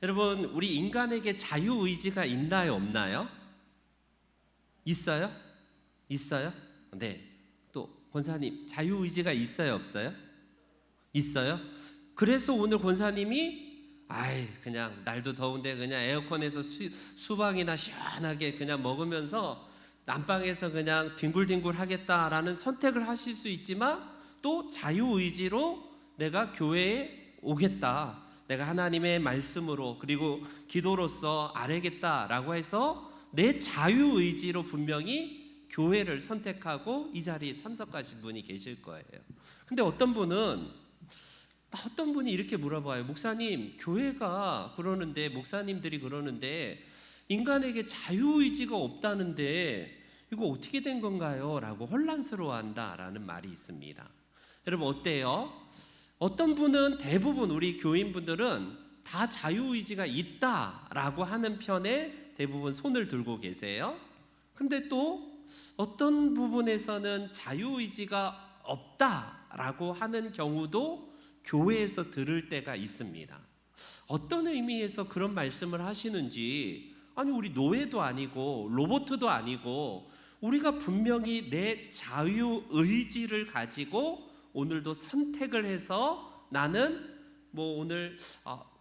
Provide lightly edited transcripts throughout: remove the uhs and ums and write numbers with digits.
여러분, 우리 인간에게 자유의지가 있나요, 없나요? 있어요? 있어요? 네. 또 권사님, 자유의지가 있어요, 없어요? 있어요? 그래서 오늘 권사님이 그냥 날도 더운데 그냥 에어컨에서 수박이나 시원하게 그냥 먹으면서 난방에서 그냥 뒹굴뒹굴 하겠다라는 선택을 하실 수 있지만, 또 자유의지로 내가 교회에 오겠다, 내가 하나님의 말씀으로 그리고 기도로서 아뢰겠다라고 해서 내 자유의지로 분명히 교회를 선택하고 이 자리에 참석하신 분이 계실 거예요. 근데 어떤 분이 이렇게 물어봐요. 목사님, 교회가 그러는데, 목사님들이 그러는데 인간에게 자유의지가 없다는데 이거 어떻게 된 건가요? 라고 혼란스러워한다라는 말이 있습니다. 여러분, 어때요? 어떤 분은, 대부분 우리 교인분들은 다 자유의지가 있다라고 하는 편에 대부분 손을 들고 계세요. 근데 또 어떤 부분에서는 자유의지가 없다라고 하는 경우도 교회에서 들을 때가 있습니다. 어떤 의미에서 그런 말씀을 하시는지, 아니 우리 노예도 아니고 로봇도 아니고 우리가 분명히 내 자유의지를 가지고 오늘도 선택을 해서 나는 오늘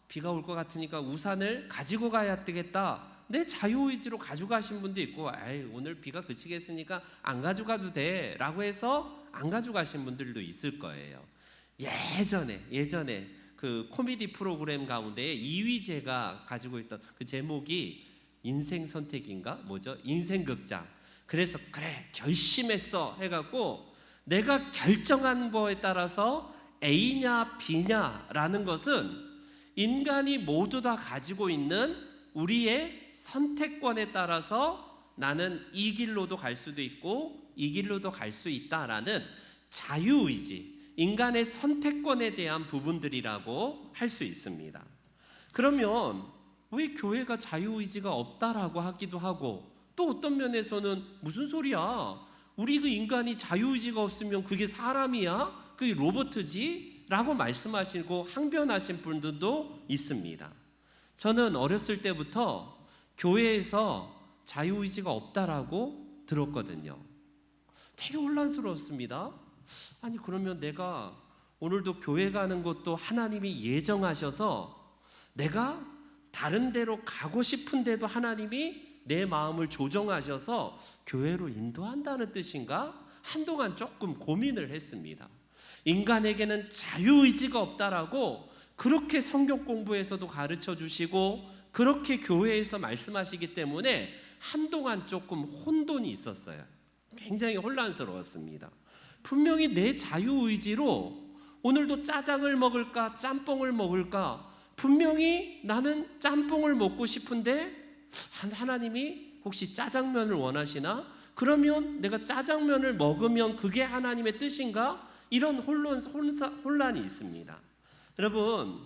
비가 올 것 같으니까 우산을 가지고 가야 되겠다, 내 자유의지로 가져가신 분도 있고, 오늘 비가 그치겠으니까 안 가져가도 돼 라고 해서 안 가져가신 분들도 있을 거예요. 예전에 그 코미디 프로그램 가운데 이휘재가 가지고 있던 그 제목이 인생 선택인가 뭐죠? 인생극장. 그래서 그래 결심했어 해갖고 내가 결정한 거에 따라서 A냐 B냐라는 것은 인간이 모두 다 가지고 있는 우리의 선택권에 따라서 나는 이 길로도 갈 수도 있고 이 길로도 갈 수 있다라는 자유의지, 인간의 선택권에 대한 부분들이라고 할 수 있습니다. 그러면 왜 교회가 자유의지가 없다라고 하기도 하고, 또 어떤 면에서는 무슨 소리야, 우리 그 인간이 자유의지가 없으면 그게 사람이야? 그게 로봇이지? 라고 말씀하시고 항변하신 분들도 있습니다. 저는 어렸을 때부터 교회에서 자유의지가 없다라고 들었거든요. 되게 혼란스러웠습니다. 아니 그러면 내가 오늘도 교회 가는 것도 하나님이 예정하셔서 내가 다른 데로 가고 싶은데도 하나님이 내 마음을 조정하셔서 교회로 인도한다는 뜻인가? 한동안 조금 고민을 했습니다. 인간에게는 자유의지가 없다라고 그렇게 성경 공부에서도 가르쳐 주시고 그렇게 교회에서 말씀하시기 때문에 한동안 조금 혼돈이 있었어요. 굉장히 혼란스러웠습니다. 분명히 내 자유의지로 오늘도 짜장을 먹을까 짬뽕을 먹을까, 분명히 나는 짬뽕을 먹고 싶은데 하나님이 혹시 짜장면을 원하시나? 그러면 내가 짜장면을 먹으면 그게 하나님의 뜻인가? 이런 혼란이 있습니다. 여러분,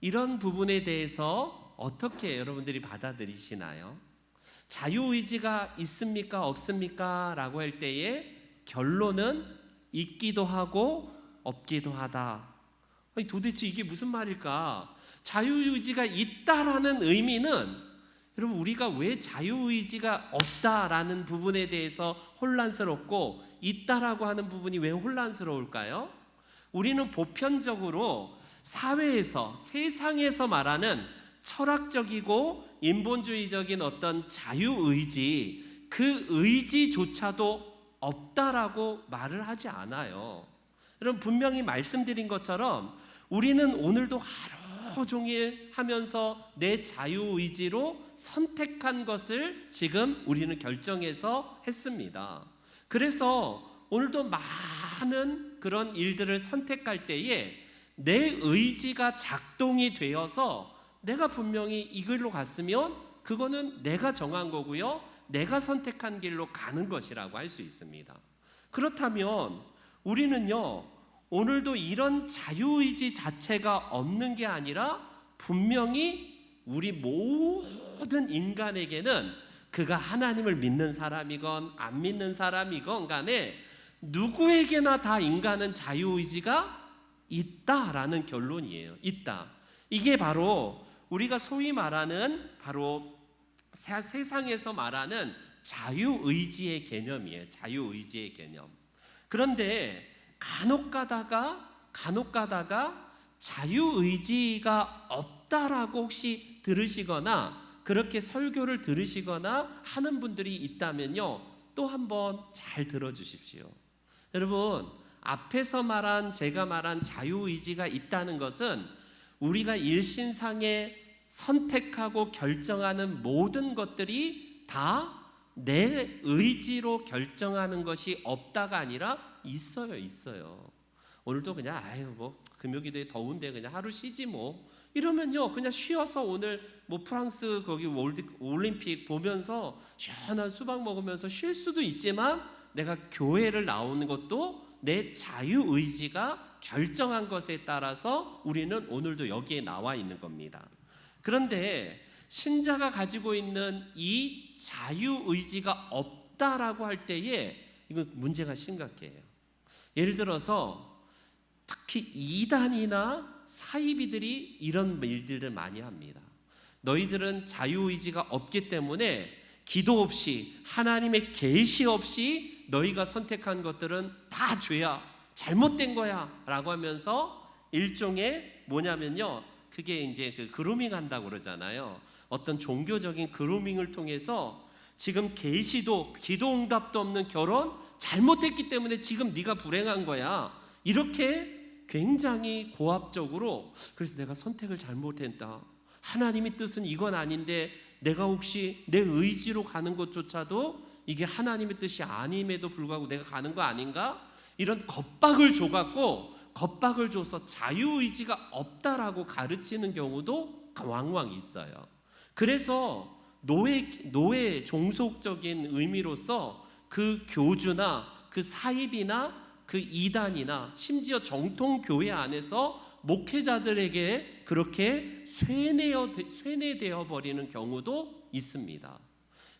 이런 부분에 대해서 어떻게 여러분들이 받아들이시나요? 자유의지가 있습니까? 없습니까? 라고 할 때에 결론은 있기도 하고 없기도 하다. 아니, 도대체 이게 무슨 말일까? 자유의지가 있다라는 의미는, 여러분 우리가 왜 자유의지가 없다라는 부분에 대해서 혼란스럽고 있다라고 하는 부분이 왜 혼란스러울까요? 우리는 보편적으로 사회에서, 세상에서 말하는 철학적이고 인본주의적인 어떤 자유의지, 그 의지조차도 없다라고 말을 하지 않아요. 여러분 분명히 말씀드린 것처럼 우리는 오늘도 하루 종일 하면서 내 자유의지로 선택한 것을 지금 우리는 결정해서 했습니다. 그래서 오늘도 많은 그런 일들을 선택할 때에 내 의지가 작동이 되어서 내가 분명히 이 길로 갔으면 그거는 내가 정한 거고요, 내가 선택한 길로 가는 것이라고 할 수 있습니다. 그렇다면 우리는요, 오늘도 이런 자유의지 자체가 없는 게 아니라 분명히 우리 모든 인간에게는 그가 하나님을 믿는 사람이건 안 믿는 사람이건 간에 누구에게나 다 인간은 자유의지가 있다라는 결론이에요. 있다. 이게 바로 우리가 소위 말하는 바로 세상에서 말하는 자유의지의 개념이에요. 자유의지의 개념. 그런데 간혹 가다가 자유의지가 없다라고 혹시 들으시거나 그렇게 설교를 들으시거나 하는 분들이 있다면요, 또 한번 잘 들어주십시오. 여러분, 앞에서 제가 말한 자유의지가 있다는 것은 우리가 일신상에 선택하고 결정하는 모든 것들이 다 내 의지로 결정하는 것이 없다가 아니라 있어요. 오늘도 그냥 금요기도에 더운데 그냥 하루 쉬지 뭐 이러면요, 그냥 쉬어서 오늘 프랑스 거기 올림픽 보면서 시원한 수박 먹으면서 쉴 수도 있지만, 내가 교회를 나오는 것도 내 자유의지가 결정한 것에 따라서 우리는 오늘도 여기에 나와 있는 겁니다. 그런데 신자가 가지고 있는 이 자유의지가 없다라고 할 때에 이건 문제가 심각해요. 예를 들어서 특히 이단이나 사이비들이 이런 일들을 많이 합니다. 너희들은 자유의지가 없기 때문에 기도 없이, 하나님의 계시 없이 너희가 선택한 것들은 다 죄야, 잘못된 거야 라고 하면서 일종의 그게 이제 그루밍 한다고 그러잖아요. 어떤 종교적인 그루밍을 통해서 지금 계시도, 기도 응답도 없는 결혼 잘못됐기 때문에 지금 네가 불행한 거야, 이렇게 굉장히 고압적으로, 그래서 내가 선택을 잘못했다, 하나님의 뜻은 이건 아닌데 내가 혹시 내 의지로 가는 것조차도 이게 하나님의 뜻이 아님에도 불구하고 내가 가는 거 아닌가, 이런 겁박을 줘서 자유의지가 없다라고 가르치는 경우도 왕왕 있어요. 그래서 노예 종속적인 의미로서 그 교주나 그 사입이나 그 이단이나 심지어 정통교회 안에서 목회자들에게 그렇게 쇠뇌되어 버리는 경우도 있습니다.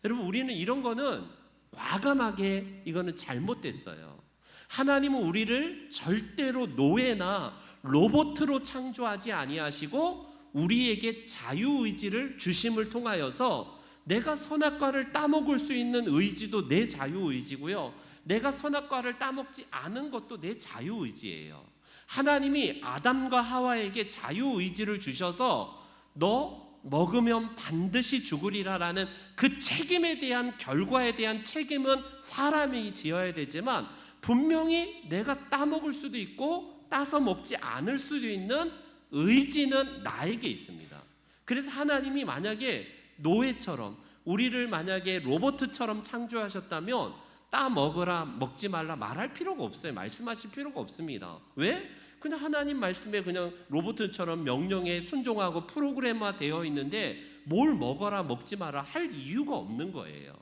여러분, 우리는 이런 거는 과감하게 이거는 잘못됐어요. 하나님은 우리를 절대로 노예나 로봇으로 창조하지 아니하시고 우리에게 자유의지를 주심을 통하여서 내가 선악과를 따먹을 수 있는 의지도 내 자유의지고요, 내가 선악과를 따먹지 않은 것도 내 자유의지예요. 하나님이 아담과 하와에게 자유의지를 주셔서 너 먹으면 반드시 죽으리라라는 그 책임에 대한, 결과에 대한 책임은 사람이 지어야 되지만 분명히 내가 따먹을 수도 있고 따서 먹지 않을 수도 있는 의지는 나에게 있습니다. 그래서 하나님이 만약에 노예처럼, 우리를 만약에 로봇처럼 창조하셨다면 따 먹으라, 먹지 말라 말할 필요가 없어요. 말씀하실 필요가 없습니다. 왜? 그냥 하나님 말씀에 그냥 로봇처럼 명령에 순종하고 프로그램화 되어 있는데 뭘 먹어라 먹지 마라 할 이유가 없는 거예요.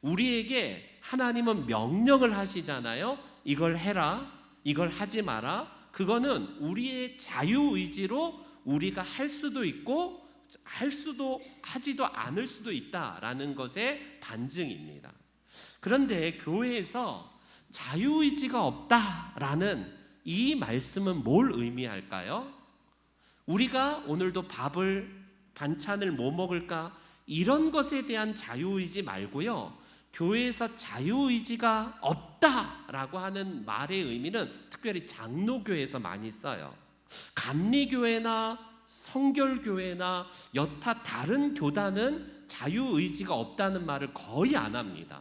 우리에게 하나님은 명령을 하시잖아요. 이걸 해라, 이걸 하지 마라. 그거는 우리의 자유의지로 우리가 할 수도 있고 하지도 않을 수도 있다라는 것의 반증입니다. 그런데 교회에서 자유의지가 없다라는 이 말씀은 뭘 의미할까요? 우리가 오늘도 반찬을 뭐 먹을까, 이런 것에 대한 자유의지 말고요, 교회에서 자유의지가 없다라고 하는 말의 의미는 특별히 장로교회에서 많이 써요. 감리교회나 성결교회나 여타 다른 교단은 자유의지가 없다는 말을 거의 안 합니다.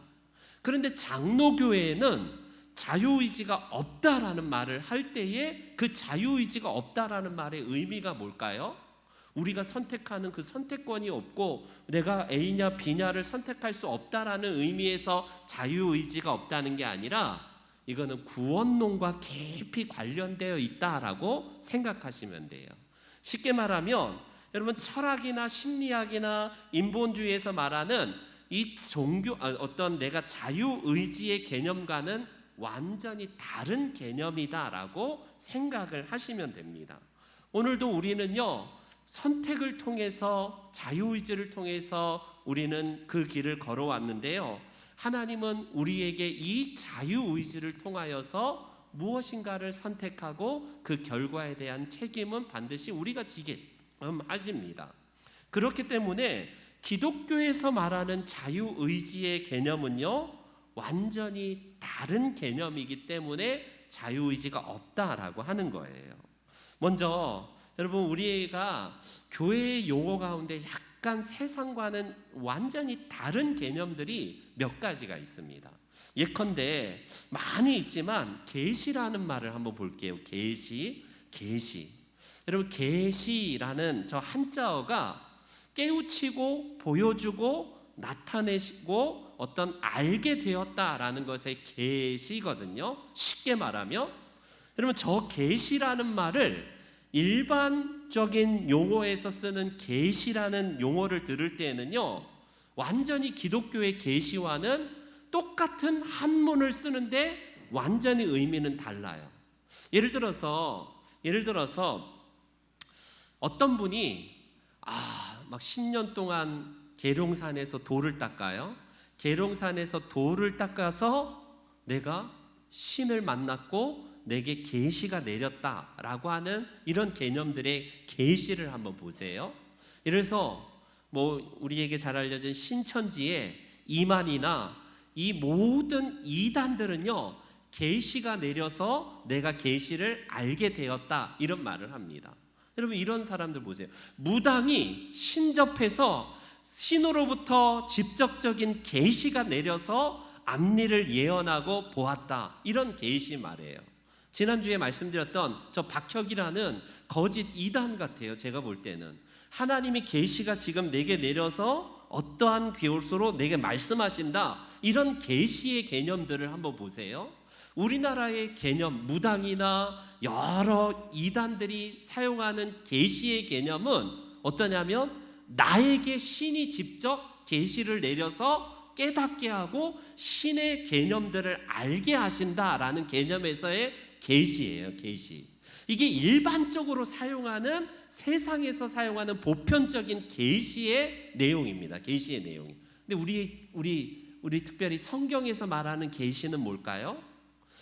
그런데 장로교회에는 자유의지가 없다라는 말을 할 때에 그 자유의지가 없다라는 말의 의미가 뭘까요? 우리가 선택하는 그 선택권이 없고 내가 A냐 B냐를 선택할 수 없다라는 의미에서 자유의지가 없다는 게 아니라 이거는 구원론과 깊이 관련되어 있다라고 생각하시면 돼요. 쉽게 말하면 여러분, 철학이나 심리학이나 인본주의에서 말하는 이 어떤 내가 자유의지의 개념과는 완전히 다른 개념이다라고 생각을 하시면 됩니다. 오늘도 우리는요, 선택을 통해서, 자유의지를 통해서 우리는 그 길을 걸어왔는데요, 하나님은 우리에게 이 자유의지를 통하여서 무엇인가를 선택하고 그 결과에 대한 책임은 반드시 우리가 지게 하십니다. 그렇기 때문에 기독교에서 말하는 자유의지의 개념은요, 완전히 다른 개념이기 때문에 자유의지가 없다라고 하는 거예요. 먼저 여러분, 우리가 교회의 용어 가운데 약간 세상과는 완전히 다른 개념들이 몇 가지가 있습니다. 예컨대 많이 있지만 계시라는 말을 한번 볼게요. 계시. 여러분, 계시라는 저 한자어가 깨우치고 보여주고 나타내시고 어떤 알게 되었다라는 것의 계시거든요. 쉽게 말하면 여러분, 저 계시라는 말을 일반적인 용어에서 쓰는 계시라는 용어를 들을 때에는요, 완전히 기독교의 계시와는 똑같은 한문을 쓰는데 완전히 의미는 달라요. 예를 들어서 어떤 분이 막 10년 동안 계룡산에서 돌을 닦아요. 계룡산에서 돌을 닦아서 내가 신을 만났고 내게 계시가 내렸다라고 하는 이런 개념들의 계시를 한번 보세요. 그래서 우리에게 잘 알려진 신천지의 이만희나 이 모든 이단들은요, 계시가 내려서 내가 계시를 알게 되었다, 이런 말을 합니다. 여러분, 이런 사람들 보세요. 무당이 신접해서 신으로부터 직접적인 계시가 내려서 앞일을 예언하고 보았다, 이런 계시 말이에요. 지난주에 말씀드렸던 저 박혁이라는 거짓 이단 같아요. 제가 볼 때는 하나님이 계시가 지금 내게 내려서 어떠한 교수로 내게 말씀하신다, 이런 계시의 개념들을 한번 보세요. 우리나라의 개념, 무당이나 여러 이단들이 사용하는 계시의 개념은 어떠냐면, 나에게 신이 직접 계시를 내려서 깨닫게 하고 신의 개념들을 알게 하신다라는 개념에서의 계시예요. 계시. 이게 일반적으로 사용하는, 세상에서 사용하는 보편적인 계시의 내용입니다. 계시의 내용. 근데 우리 특별히 성경에서 말하는 계시는 뭘까요?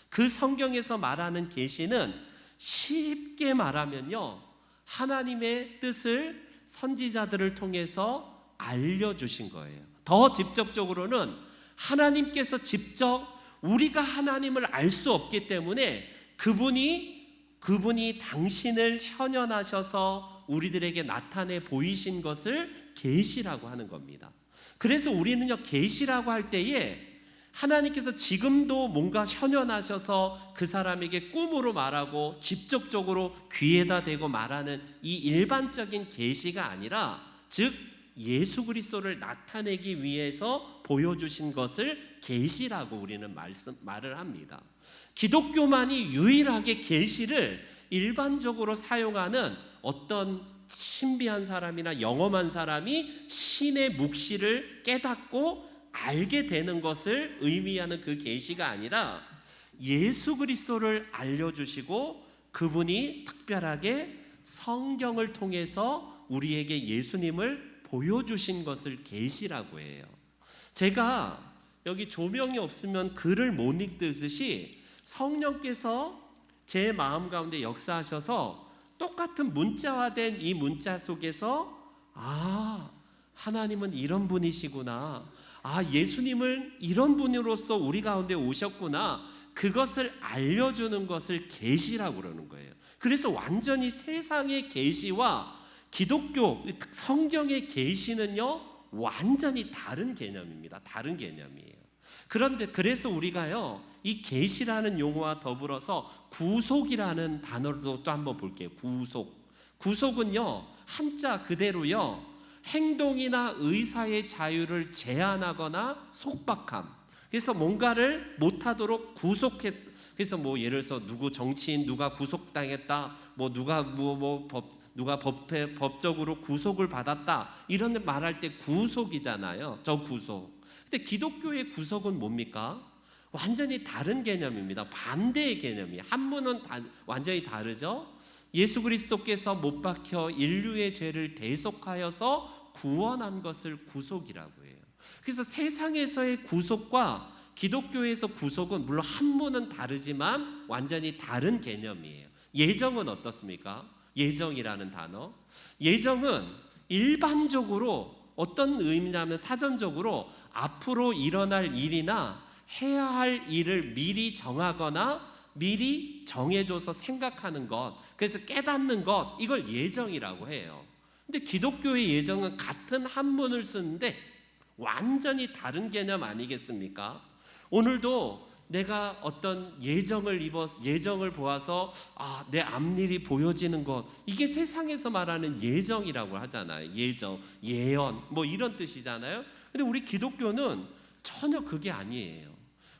그 성경에서 말하는 계시는 쉽게 말하면요, 하나님의 뜻을 선지자들을 통해서 알려주신 거예요. 더 직접적으로는 하나님께서 직접, 우리가 하나님을 알 수 없기 때문에 그분이 당신을 현현하셔서 우리들에게 나타내 보이신 것을 계시라고 하는 겁니다. 그래서 우리는요, 계시라고 할 때에 하나님께서 지금도 뭔가 현현하셔서 그 사람에게 꿈으로 말하고 직접적으로 귀에다 대고 말하는 이 일반적인 계시가 아니라, 즉 예수 그리스도를 나타내기 위해서 보여주신 것을 계시라고 우리는 말을 합니다. 기독교만이 유일하게 계시를 일반적으로 사용하는, 어떤 신비한 사람이나 영험한 사람이 신의 묵시를 깨닫고 알게 되는 것을 의미하는 그 계시가 아니라, 예수 그리스도를 알려주시고 그분이 특별하게 성경을 통해서 우리에게 예수님을 보여주신 것을 계시라고 해요. 제가 여기 조명이 없으면 글을 못 읽듯이 성령께서 제 마음 가운데 역사하셔서 똑같은 문자화된 이 문자 속에서 하나님은 이런 분이시구나, 예수님을 이런 분으로서 우리 가운데 오셨구나, 그것을 알려주는 것을 계시라고 그러는 거예요. 그래서 완전히 세상의 계시와 기독교 성경의 계시는요, 완전히 다른 개념입니다. 다른 개념이에요. 그런데 그래서 우리가요, 이 계시라는 용어와 더불어서 구속이라는 단어도 또 한번 볼게요. 구속은요, 한자 그대로요, 행동이나 의사의 자유를 제한하거나 속박함. 그래서 뭔가를 못하도록 구속해. 그래서 예를 들어서 누구 정치인 누가 구속당했다, 누가 법적으로 구속을 받았다, 이런 말할 때 구속이잖아요. 저 구속. 근데 기독교의 구속은 뭡니까? 완전히 다른 개념입니다. 반대의 개념이에요. 한문은 완전히 다르죠. 예수 그리스도께서 못 박혀 인류의 죄를 대속하여서 구원한 것을 구속이라고 해요. 그래서 세상에서의 구속과 기독교에서 구속은 물론 한문은 다르지만 완전히 다른 개념이에요. 예정은 어떻습니까? 예정이라는 단어. 예정은 일반적으로 어떤 의미냐면 사전적으로 앞으로 일어날 일이나 해야 할 일을 미리 정하거나 미리 정해줘서 생각하는 것, 그래서 깨닫는 것, 이걸 예정이라고 해요. 근데 기독교의 예정은 같은 한문을 쓰는데 완전히 다른 개념 아니겠습니까? 오늘도 내가 어떤 예정을 보아서 내 앞일이 보여지는 것, 이게 세상에서 말하는 예정이라고 하잖아요. 예정, 예언, 뭐 이런 뜻이잖아요. 근데 우리 기독교는 전혀 그게 아니에요.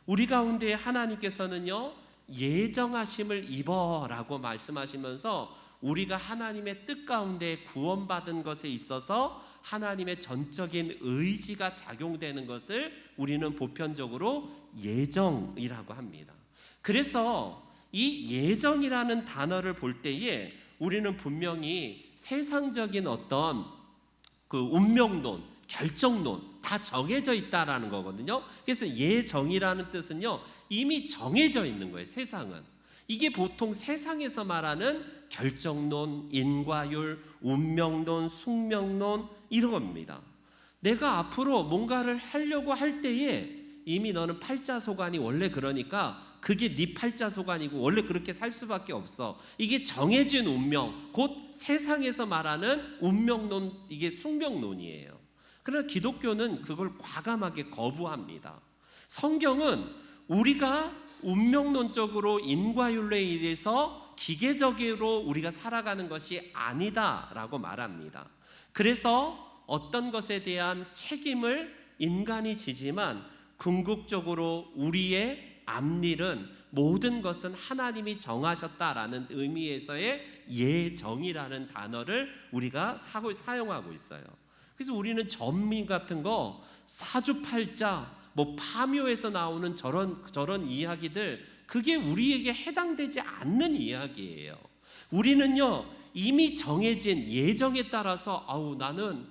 우리 가운데 하나님께서는요, 예정하심을 입어라고 말씀하시면서 우리가 하나님의 뜻 가운데 구원받은 것에 있어서 하나님의 전적인 의지가 작용되는 것을 우리는 보편적으로 예정이라고 합니다. 그래서 이 예정이라는 단어를 볼 때에 우리는 분명히 세상적인 어떤 그 운명론, 결정론 다 정해져 있다라는 거거든요. 그래서 예정이라는 뜻은요, 이미 정해져 있는 거예요. 세상은. 이게 보통 세상에서 말하는 결정론, 인과율, 운명론, 숙명론 이런 겁니다. 내가 앞으로 뭔가를 하려고 할 때에 이미 너는 팔자소관이 원래 그러니까 그게 네 팔자소관이고 원래 그렇게 살 수밖에 없어. 이게 정해진 운명, 곧 세상에서 말하는 운명론, 이게 숙명론이에요. 그러나 기독교는 그걸 과감하게 거부합니다. 성경은 우리가 운명론적으로 인과율에 의해서 기계적으로 우리가 살아가는 것이 아니다라고 말합니다. 그래서 어떤 것에 대한 책임을 인간이 지지만 궁극적으로 우리의 앞일은 모든 것은 하나님이 정하셨다라는 의미에서의 예정이라는 단어를 우리가 사용하고 있어요. 그래서 우리는 전민 같은 거, 사주팔자, 뭐 파묘에서 나오는 저런 이야기들, 그게 우리에게 해당되지 않는 이야기예요. 우리는요, 이미 정해진 예정에 따라서 나는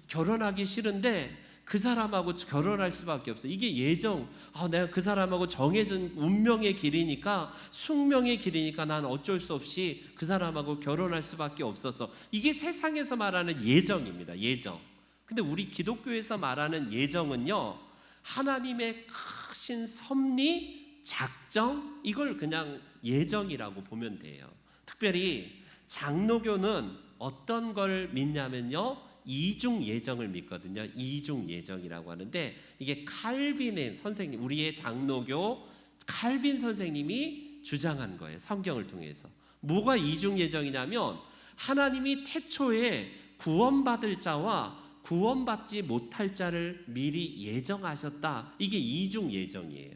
결혼하기 싫은데 그 사람하고 결혼할 수밖에 없어. 이게 예정. 내가 그 사람하고 정해진 운명의 길이니까, 숙명의 길이니까 난 어쩔 수 없이 그 사람하고 결혼할 수밖에 없어서. 이게 세상에서 말하는 예정입니다. 예정. 근데 우리 기독교에서 말하는 예정은요, 하나님의 크신 섭리, 작정, 이걸 그냥 예정이라고 보면 돼요. 특별히 장로교는 어떤 걸 믿냐면요, 이중 예정을 믿거든요. 이중 예정이라고 하는데, 이게 칼빈의 선생님, 우리의 장로교 칼빈 선생님이 주장한 거예요. 성경을 통해서. 뭐가 이중 예정이냐면, 하나님이 태초에 구원받을 자와 구원받지 못할 자를 미리 예정하셨다. 이게 이중 예정이에요.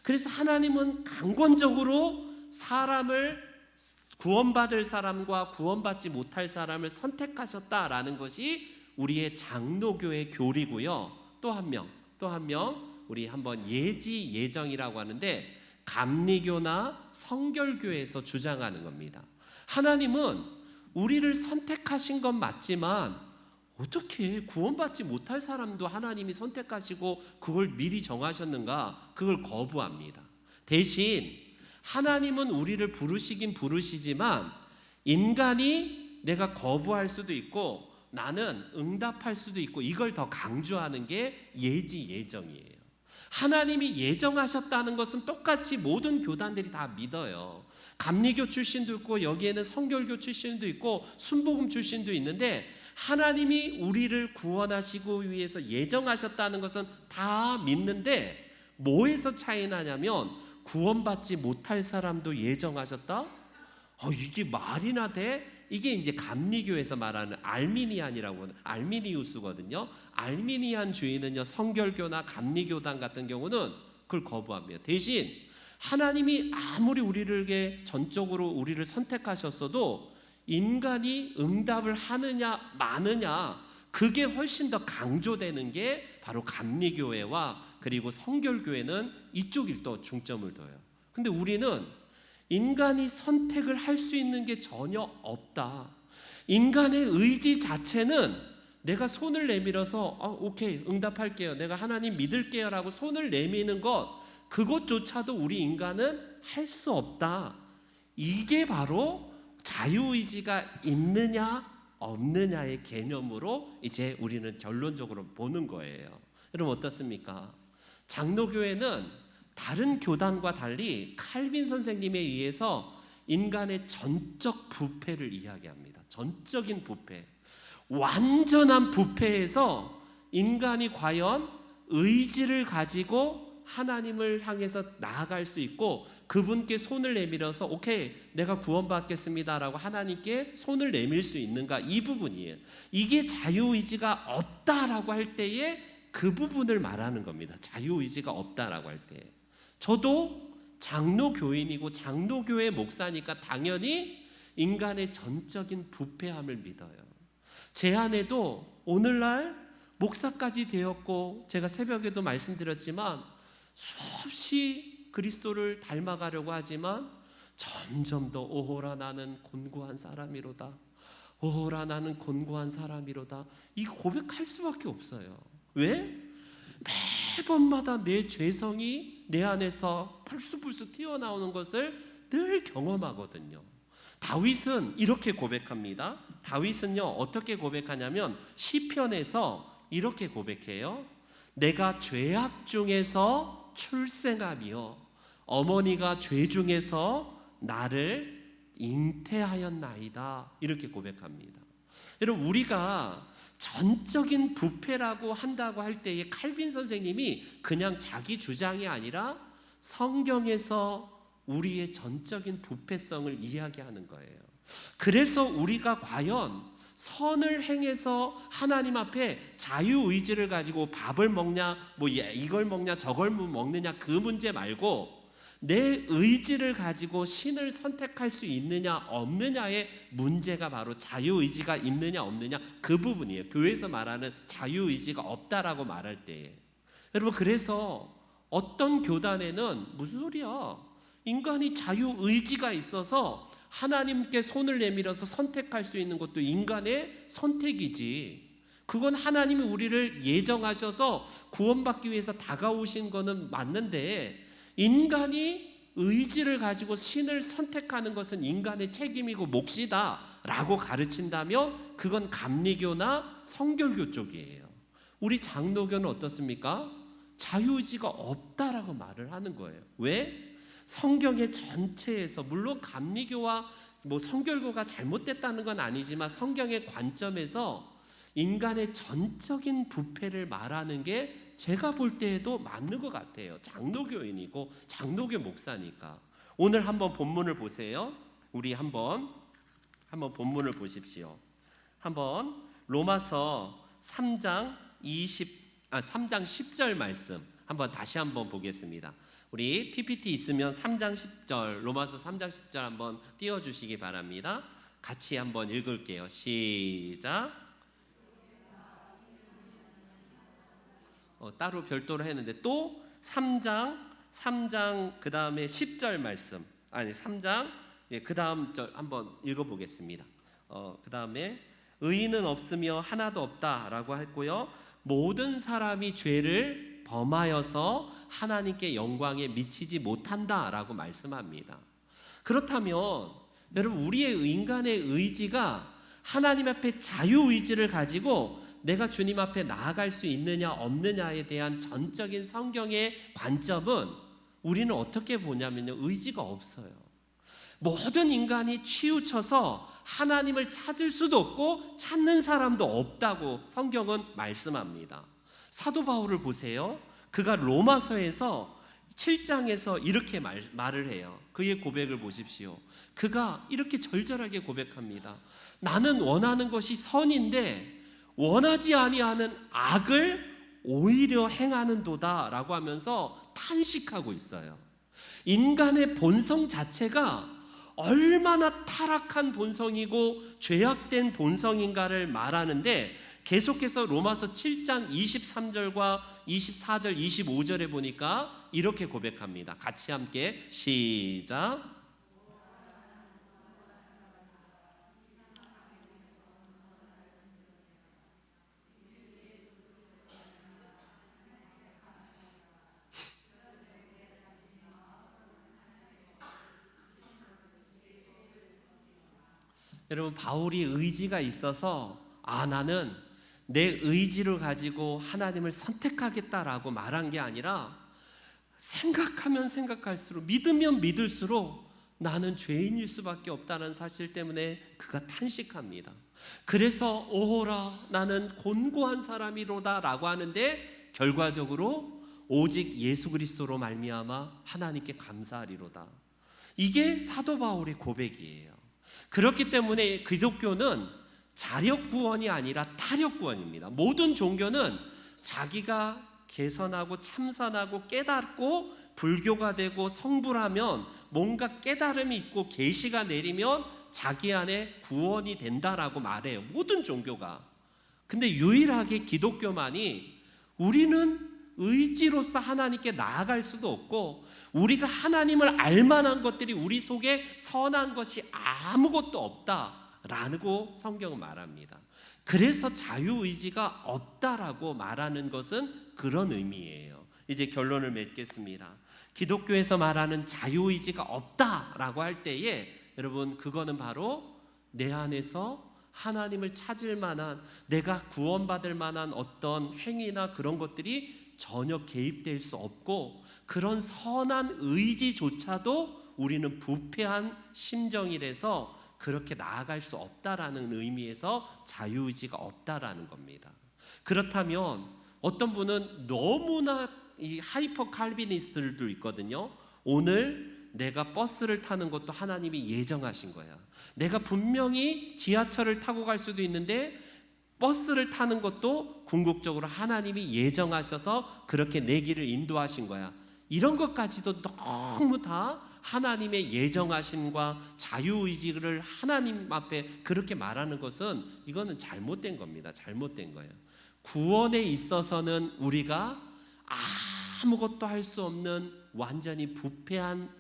그래서 하나님은 강권적으로 사람을, 구원받을 사람과 구원받지 못할 사람을 선택하셨다라는 것이 우리의 장로교의 교리고요. 또 한 명 우리 한번 예지 예정이라고 하는데, 감리교나 성결교에서 주장하는 겁니다. 하나님은 우리를 선택하신 건 맞지만 어떻게 구원받지 못할 사람도 하나님이 선택하시고 그걸 미리 정하셨는가? 그걸 거부합니다. 대신 하나님은 우리를 부르시긴 부르시지만 인간이 내가 거부할 수도 있고 나는 응답할 수도 있고, 이걸 더 강조하는 게 예지 예정이에요. 하나님이 예정하셨다는 것은 똑같이 모든 교단들이 다 믿어요. 감리교 출신도 있고 여기에는 성결교 출신도 있고 순복음 출신도 있는데, 하나님이 우리를 구원하시고 위해서 예정하셨다는 것은 다 믿는데, 뭐에서 차이 나냐면 구원받지 못할 사람도 예정하셨다? 이게 말이나 돼? 이게 이제 감리교에서 말하는 알미니안이라고 하는, 알미니우스거든요. 알미니안 주의는요, 성결교나 감리교단 같은 경우는 그걸 거부합니다. 대신 하나님이 아무리 우리를 전적으로 우리를 선택하셨어도 인간이 응답을 하느냐 마느냐, 그게 훨씬 더 강조되는 게 바로 감리교회와 그리고 성결교회는 이쪽이 또 중점을 둬요. 근데 우리는 인간이 선택을 할 수 있는 게 전혀 없다. 인간의 의지 자체는 내가 손을 내밀어서 오케이 응답할게요, 내가 하나님 믿을게요 라고 손을 내미는 것, 그것조차도 우리 인간은 할 수 없다. 이게 바로 자유의지가 있느냐 없느냐의 개념으로 이제 우리는 결론적으로 보는 거예요. 여러분 어떻습니까? 장로교회는 다른 교단과 달리 칼빈 선생님에 의해서 인간의 전적 부패를 이야기합니다. 전적인 부패, 완전한 부패에서 인간이 과연 의지를 가지고 하나님을 향해서 나아갈 수 있고 그분께 손을 내밀어서 오케이 내가 구원받겠습니다라고 하나님께 손을 내밀 수 있는가, 이 부분이에요. 이게 자유의지가 없다라고 할 때에 그 부분을 말하는 겁니다. 자유의지가 없다라고 할 때. 저도 장로교인이고 장로교회 목사니까 당연히 인간의 전적인 부패함을 믿어요. 제 안에도 오늘날 목사까지 되었고 제가 새벽에도 말씀드렸지만 수없이 그리스도를 닮아가려고 하지만 점점 더 오호라 나는 곤고한 사람이로다, 오호라 나는 곤고한 사람이로다, 이 고백할 수밖에 없어요. 왜? 매번마다 내 죄성이 내 안에서 불쑥불쑥 튀어나오는 것을 늘 경험하거든요. 다윗은 이렇게 고백합니다. 다윗은요 어떻게 고백하냐면 시편에서 이렇게 고백해요. 내가 죄악 중에서 출생하며 어머니가 죄 중에서 나를 잉태하였나이다, 이렇게 고백합니다. 여러분 우리가 전적인 부패라고 한다고 할 때에 칼빈 선생님이 그냥 자기 주장이 아니라 성경에서 우리의 전적인 부패성을 이야기하는 거예요. 그래서 우리가 과연 선을 행해서 하나님 앞에 자유의지를 가지고 밥을 먹냐, 뭐 이걸 먹냐 저걸 먹느냐 그 문제 말고 내 의지를 가지고 신을 선택할 수 있느냐 없느냐의 문제가 바로 자유의지가 있느냐 없느냐 그 부분이에요. 교회에서 말하는 자유의지가 없다라고 말할 때, 여러분 그래서 어떤 교단에는 무슨 소리야, 인간이 자유의지가 있어서 하나님께 손을 내밀어서 선택할 수 있는 것도 인간의 선택이지, 그건 하나님이 우리를 예정하셔서 구원받기 위해서 다가오신 거는 맞는데 인간이 의지를 가지고 신을 선택하는 것은 인간의 책임이고 몫이다 라고 가르친다면 그건 감리교나 성결교 쪽이에요. 우리 장로교는 어떻습니까? 자유의지가 없다라고 말을 하는 거예요. 왜? 성경의 전체에서, 물론 감리교와 성결교가 잘못됐다는 건 아니지만 성경의 관점에서 인간의 전적인 부패를 말하는 게 제가 볼 때에도 맞는 것 같아요. 장로교인이고 장로교 목사니까. 오늘 한번 본문을 보세요. 우리 한번 본문을 보십시오. 한번 로마서 3장 10절 말씀 한번 다시 한번 보겠습니다. 우리 PPT 있으면 3장 10절, 로마서 3장 10절 한번 띄워주시기 바랍니다. 같이 한번 읽을게요. 시작. 따로 별도로 했는데 또 3장 그 다음에 10절 말씀, 아니 3장 그 다음 절 한번 읽어보겠습니다. 그 다음에 의인은 없으며 하나도 없다라고 했고요. 모든 사람이 죄를 범하여서 하나님께 영광에 미치지 못한다라고 말씀합니다. 그렇다면 여러분 우리의 인간의 의지가 하나님 앞에 자유의지를 가지고 내가 주님 앞에 나아갈 수 있느냐 없느냐에 대한 전적인 성경의 관점은 우리는 어떻게 보냐면요, 의지가 없어요. 모든 인간이 치우쳐서 하나님을 찾을 수도 없고 찾는 사람도 없다고 성경은 말씀합니다. 사도 바울을 보세요. 그가 로마서에서 7장에서 이렇게 말을 해요. 그의 고백을 보십시오. 그가 이렇게 절절하게 고백합니다. 나는 원하는 것이 선인데 원하지 아니하는 악을 오히려 행하는도다 라고 하면서 탄식하고 있어요. 인간의 본성 자체가 얼마나 타락한 본성이고 죄악된 본성인가를 말하는데 계속해서 로마서 7장 23절과 24절 25절에 보니까 이렇게 고백합니다. 같이 함께 시작. 여러분, 바울이 의지가 있어서 나는 내 의지를 가지고 하나님을 선택하겠다라고 말한 게 아니라 생각하면 생각할수록, 믿으면 믿을수록 나는 죄인일 수밖에 없다는 사실 때문에 그가 탄식합니다. 그래서 오호라 나는 곤고한 사람이로다 라고 하는데, 결과적으로 오직 예수 그리스도로 말미암아 하나님께 감사하리로다. 이게 사도 바울의 고백이에요. 그렇기 때문에 기독교는 자력 구원이 아니라 타력 구원입니다. 모든 종교는 자기가 개선하고 참선하고 깨닫고 불교가 되고 성불하면 뭔가 깨달음이 있고 계시가 내리면 자기 안에 구원이 된다라고 말해요, 모든 종교가. 근데 유일하게 기독교만이 우리는 의지로서 하나님께 나아갈 수도 없고, 우리가 하나님을 알만한 것들이 우리 속에 선한 것이 아무것도 없다라고 성경은 말합니다. 그래서 자유의지가 없다라고 말하는 것은 그런 의미예요. 이제 결론을 맺겠습니다. 기독교에서 말하는 자유의지가 없다라고 할 때에 여러분, 그거는 바로 내 안에서 하나님을 찾을 만한, 내가 구원받을 만한 어떤 행위나 그런 것들이 전혀 개입될 수 없고, 그런 선한 의지조차도 우리는 부패한 심정이라서 그렇게 나아갈 수 없다라는 의미에서 자유의지가 없다라는 겁니다. 그렇다면 어떤 분은 너무나 이 하이퍼 칼비니스트들도 있거든요. 오늘 내가 버스를 타는 것도 하나님이 예정하신 거야. 내가 분명히 지하철을 타고 갈 수도 있는데 버스를 타는 것도 궁극적으로 하나님이 예정하셔서 그렇게 내 길을 인도하신 거야. 이런 것까지도 너무 다 하나님의 예정하심과 자유의지를 하나님 앞에 그렇게 말하는 것은, 이거는 잘못된 겁니다. 잘못된 거예요. 구원에 있어서는 우리가 아무것도 할 수 없는 완전히 부패한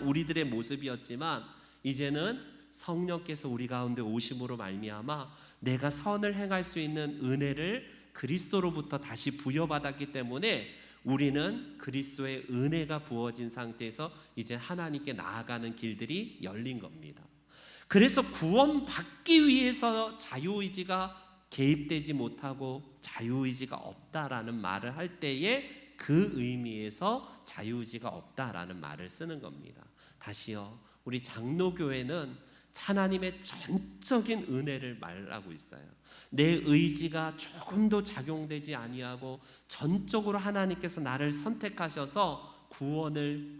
우리들의 모습이었지만, 이제는 성령께서 우리 가운데 오심으로 말미암아 내가 선을 행할 수 있는 은혜를 그리스도로부터 다시 부여받았기 때문에 우리는 그리스도의 은혜가 부어진 상태에서 이제 하나님께 나아가는 길들이 열린 겁니다. 그래서 구원받기 위해서 자유의지가 개입되지 못하고 자유의지가 없다라는 말을 할 때에 그 의미에서 자유의지가 없다라는 말을 쓰는 겁니다. 다시요, 우리 장로교회는 하나님의 전적인 은혜를 말하고 있어요. 내 의지가 조금도 작용되지 아니하고 전적으로 하나님께서 나를 선택하셔서 구원을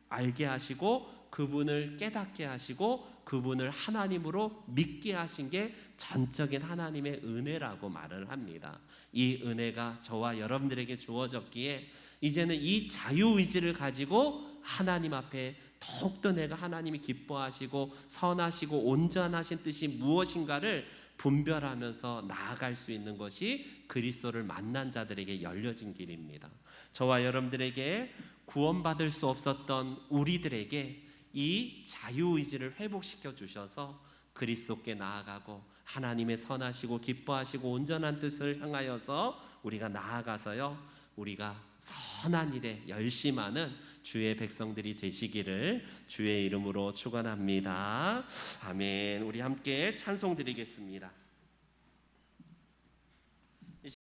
알게 하시고 그분을 깨닫게 하시고 그분을 하나님으로 믿게 하신 게 전적인 하나님의 은혜라고 말을 합니다. 이 은혜가 저와 여러분들에게 주어졌기에 이제는 이 자유의지를 가지고 하나님 앞에 더욱더 내가 하나님이 기뻐하시고 선하시고 온전하신 뜻이 무엇인가를 분별하면서 나아갈 수 있는 것이 그리스도를 만난 자들에게 열려진 길입니다. 저와 여러분들에게 구원받을 수 없었던 우리들에게 이 자유의지를 회복시켜 주셔서 그리스도께 나아가고 하나님의 선하시고 기뻐하시고 온전한 뜻을 향하여서 우리가 나아가서요, 우리가 선한 일에 열심하는 주의 백성들이 되시기를 주의 이름으로 축원합니다. 아멘. 우리 함께 찬송 드리겠습니다.